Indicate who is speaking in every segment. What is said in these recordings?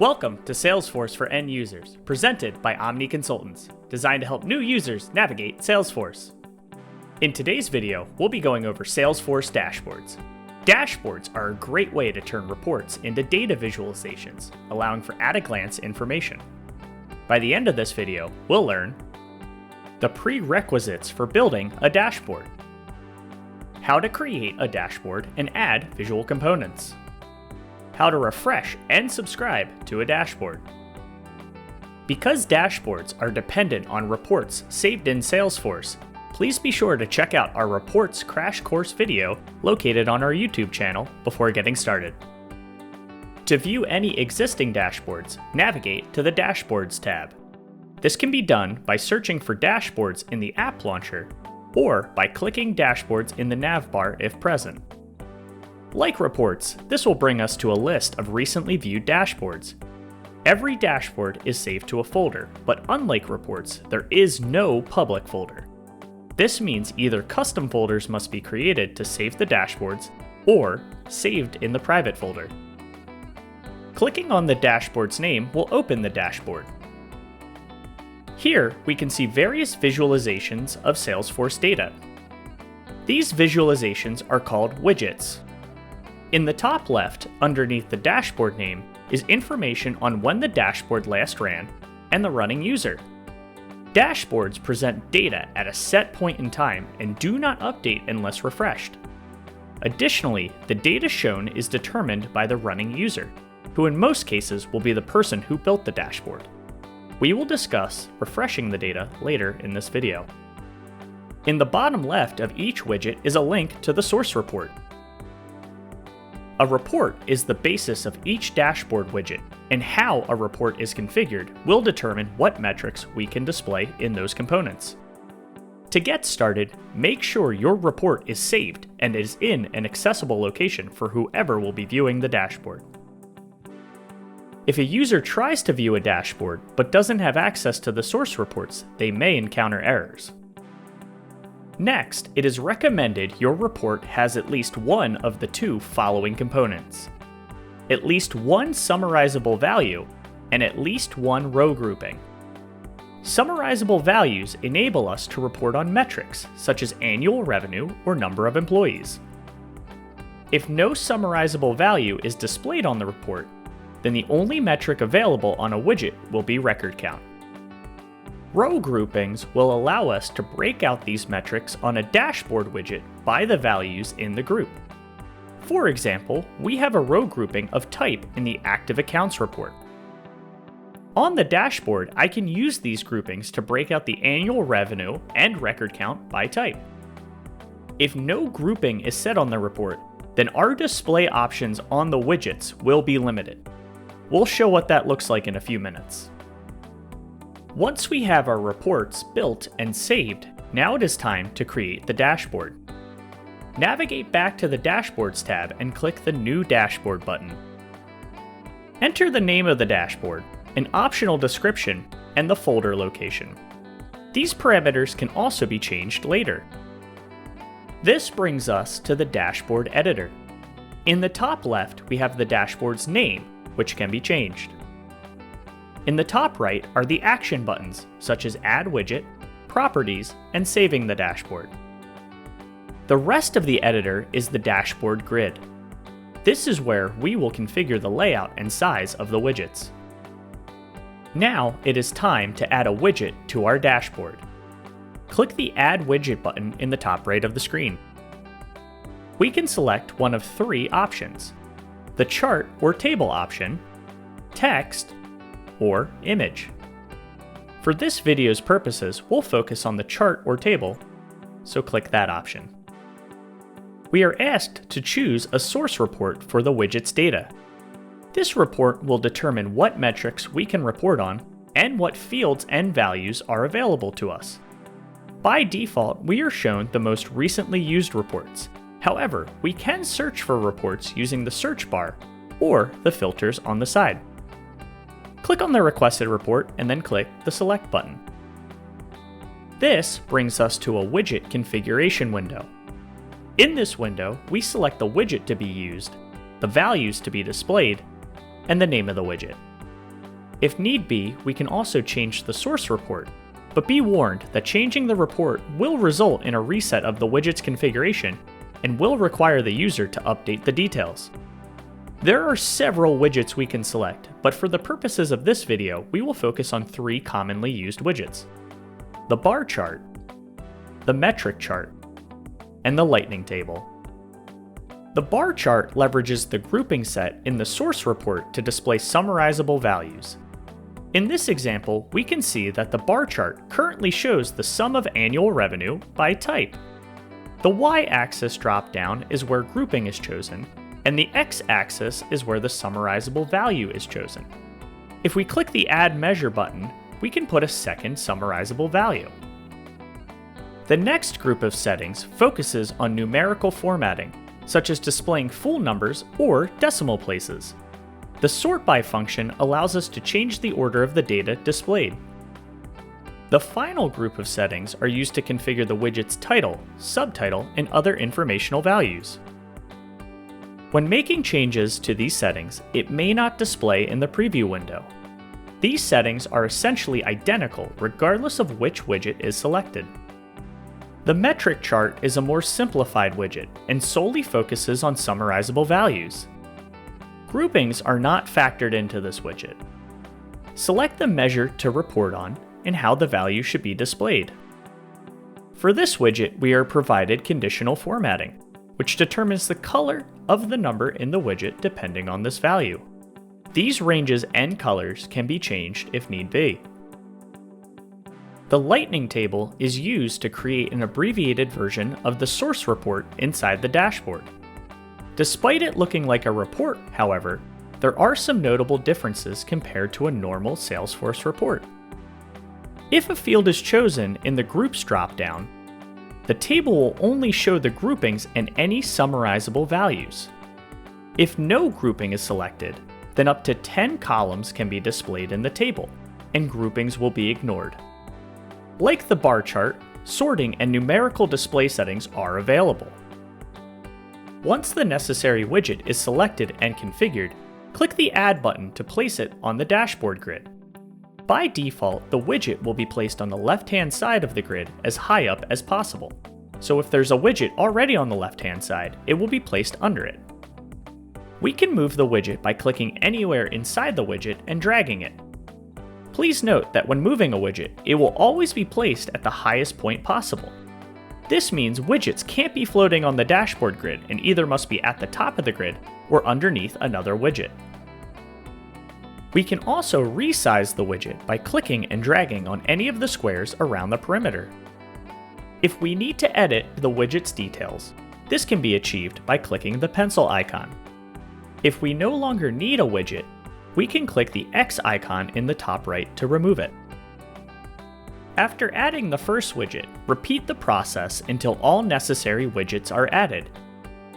Speaker 1: Welcome to Salesforce for End Users, presented by Omni Consultants, designed to help new users navigate Salesforce. In today's video, we'll be going over Salesforce Dashboards. Dashboards are a great way to turn reports into data visualizations, allowing for at-a-glance information. By the end of this video, we'll learn the prerequisites for building a dashboard, how to create a dashboard and add visual components, how to refresh and subscribe to a dashboard. Because dashboards are dependent on reports saved in Salesforce, please be sure to check out our Reports Crash Course video located on our YouTube channel before getting started. To view any existing dashboards, navigate to the Dashboards tab. This can be done by searching for Dashboards in the App Launcher or by clicking Dashboards in the navbar if present. Like reports, this will bring us to a list of recently viewed dashboards. Every dashboard is saved to a folder, but unlike reports, there is no public folder. This means either custom folders must be created to save the dashboards, or saved in the private folder. Clicking on the dashboard's name will open the dashboard. Here, we can see various visualizations of Salesforce data. These visualizations are called widgets. In the top left, underneath the dashboard name, is information on when the dashboard last ran and the running user. Dashboards present data at a set point in time and do not update unless refreshed. Additionally, the data shown is determined by the running user, who in most cases will be the person who built the dashboard. We will discuss refreshing the data later in this video. In the bottom left of each widget is a link to the source report. A report is the basis of each dashboard widget, and how a report is configured will determine what metrics we can display in those components. To get started, make sure your report is saved and is in an accessible location for whoever will be viewing the dashboard. If a user tries to view a dashboard but doesn't have access to the source reports, they may encounter errors. Next, it is recommended your report has at least one of the two following components: at least one summarizable value and at least one row grouping. Summarizable values enable us to report on metrics such as annual revenue or number of employees. If no summarizable value is displayed on the report, then the only metric available on a widget will be record count. Row groupings will allow us to break out these metrics on a dashboard widget by the values in the group. For example, we have a row grouping of type in the Active Accounts report. On the dashboard, I can use these groupings to break out the annual revenue and record count by type. If no grouping is set on the report, then our display options on the widgets will be limited. We'll show what that looks like in a few minutes. Once we have our reports built and saved, now it is time to create the dashboard. Navigate back to the Dashboards tab and click the New Dashboard button. Enter the name of the dashboard, an optional description, and the folder location. These parameters can also be changed later. This brings us to the dashboard editor. In the top left, we have the dashboard's name, which can be changed. In the top right are the action buttons, such as Add Widget, Properties, and Saving the Dashboard. The rest of the editor is the dashboard grid. This is where we will configure the layout and size of the widgets. Now it is time to add a widget to our dashboard. Click the Add Widget button in the top right of the screen. We can select one of three options: the chart or table option, text, or image. For this video's purposes, we'll focus on the chart or table, so click that option. We are asked to choose a source report for the widget's data. This report will determine what metrics we can report on and what fields and values are available to us. By default, we are shown the most recently used reports. However, we can search for reports using the search bar or the filters on the side. Click on the requested report and then click the Select button. This brings us to a widget configuration window. In this window, we select the widget to be used, the values to be displayed, and the name of the widget. If need be, we can also change the source report, but be warned that changing the report will result in a reset of the widget's configuration and will require the user to update the details. There are several widgets we can select, but for the purposes of this video, we will focus on 3 commonly used widgets: the bar chart, the metric chart, and the lightning table. The bar chart leverages the grouping set in the source report to display summarizable values. In this example, we can see that the bar chart currently shows the sum of annual revenue by type. The y-axis dropdown is where grouping is chosen, and the x-axis is where the summarizable value is chosen. If we click the Add Measure button, we can put a second summarizable value. The next group of settings focuses on numerical formatting, such as displaying full numbers or decimal places. The sort by function allows us to change the order of the data displayed. The final group of settings are used to configure the widget's title, subtitle, and other informational values. When making changes to these settings, it may not display in the preview window. These settings are essentially identical regardless of which widget is selected. The metric chart is a more simplified widget and solely focuses on summarizable values. Groupings are not factored into this widget. Select the measure to report on and how the value should be displayed. For this widget, we are provided conditional formatting, which determines the color of the number in the widget depending on this value. These ranges and colors can be changed if need be. The lightning table is used to create an abbreviated version of the source report inside the dashboard. Despite it looking like a report, however, there are some notable differences compared to a normal Salesforce report. If a field is chosen in the Groups dropdown, the table will only show the groupings and any summarizable values. If no grouping is selected, then up to 10 columns can be displayed in the table, and groupings will be ignored. Like the bar chart, sorting and numerical display settings are available. Once the necessary widget is selected and configured, click the Add button to place it on the dashboard grid. By default, the widget will be placed on the left-hand side of the grid as high up as possible. So if there's a widget already on the left-hand side, it will be placed under it. We can move the widget by clicking anywhere inside the widget and dragging it. Please note that when moving a widget, it will always be placed at the highest point possible. This means widgets can't be floating on the dashboard grid and either must be at the top of the grid or underneath another widget. We can also resize the widget by clicking and dragging on any of the squares around the perimeter. If we need to edit the widget's details, this can be achieved by clicking the pencil icon. If we no longer need a widget, we can click the X icon in the top right to remove it. After adding the first widget, repeat the process until all necessary widgets are added.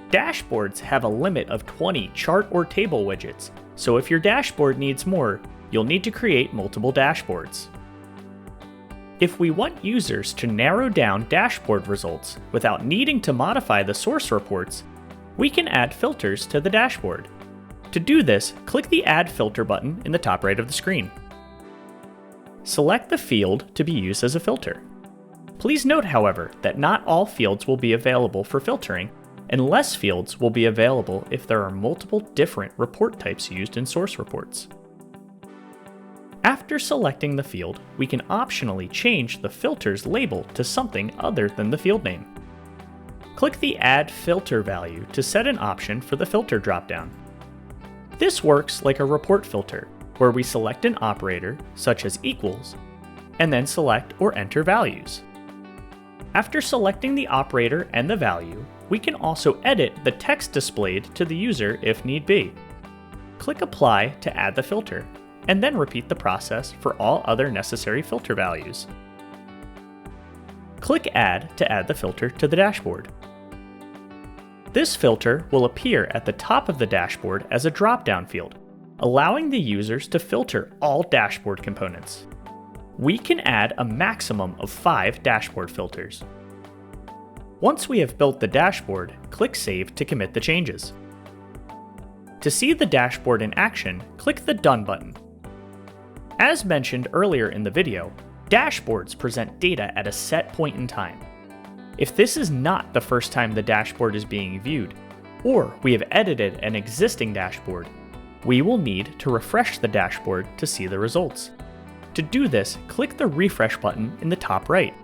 Speaker 1: Dashboards have a limit of 20 chart or table widgets, so if your dashboard needs more, you'll need to create multiple dashboards. If we want users to narrow down dashboard results without needing to modify the source reports, we can add filters to the dashboard. To do this, click the Add Filter button in the top right of the screen. Select the field to be used as a filter. Please note, however, that not all fields will be available for filtering, and less fields will be available if there are multiple different report types used in source reports. After selecting the field, we can optionally change the filter's label to something other than the field name. Click the Add Filter value to set an option for the filter dropdown. This works like a report filter, where we select an operator, such as equals, and then select or enter values. After selecting the operator and the value, we can also edit the text displayed to the user if need be. Click Apply to add the filter, and then repeat the process for all other necessary filter values. Click Add to add the filter to the dashboard. This filter will appear at the top of the dashboard as a drop-down field, allowing the users to filter all dashboard components. We can add a maximum of 5 dashboard filters. Once we have built the dashboard, click Save to commit the changes. To see the dashboard in action, click the Done button. As mentioned earlier in the video, dashboards present data at a set point in time. If this is not the first time the dashboard is being viewed, or we have edited an existing dashboard, we will need to refresh the dashboard to see the results. To do this, click the refresh button in the top right.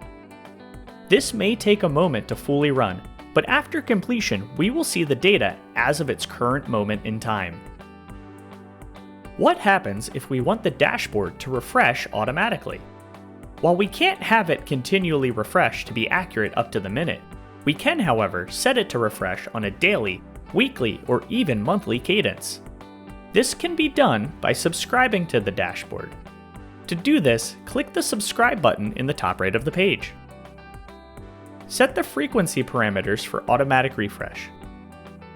Speaker 1: This may take a moment to fully run, but after completion, we will see the data as of its current moment in time. What happens if we want the dashboard to refresh automatically? While we can't have it continually refresh to be accurate up to the minute, we can, however, set it to refresh on a daily, weekly, or even monthly cadence. This can be done by subscribing to the dashboard. To do this, click the subscribe button in the top right of the page. Set the frequency parameters for automatic refresh.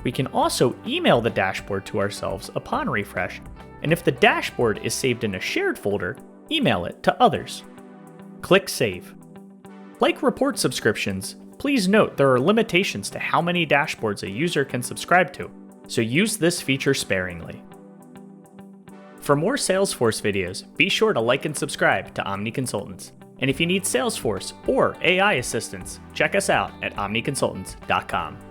Speaker 1: We can also email the dashboard to ourselves upon refresh, and if the dashboard is saved in a shared folder, email it to others. Click Save. Like report subscriptions, please note there are limitations to how many dashboards a user can subscribe to, so use this feature sparingly. For more Salesforce videos, be sure to like and subscribe to Omni Consultants. And if you need Salesforce or AI assistance, check us out at omniconsultants.com.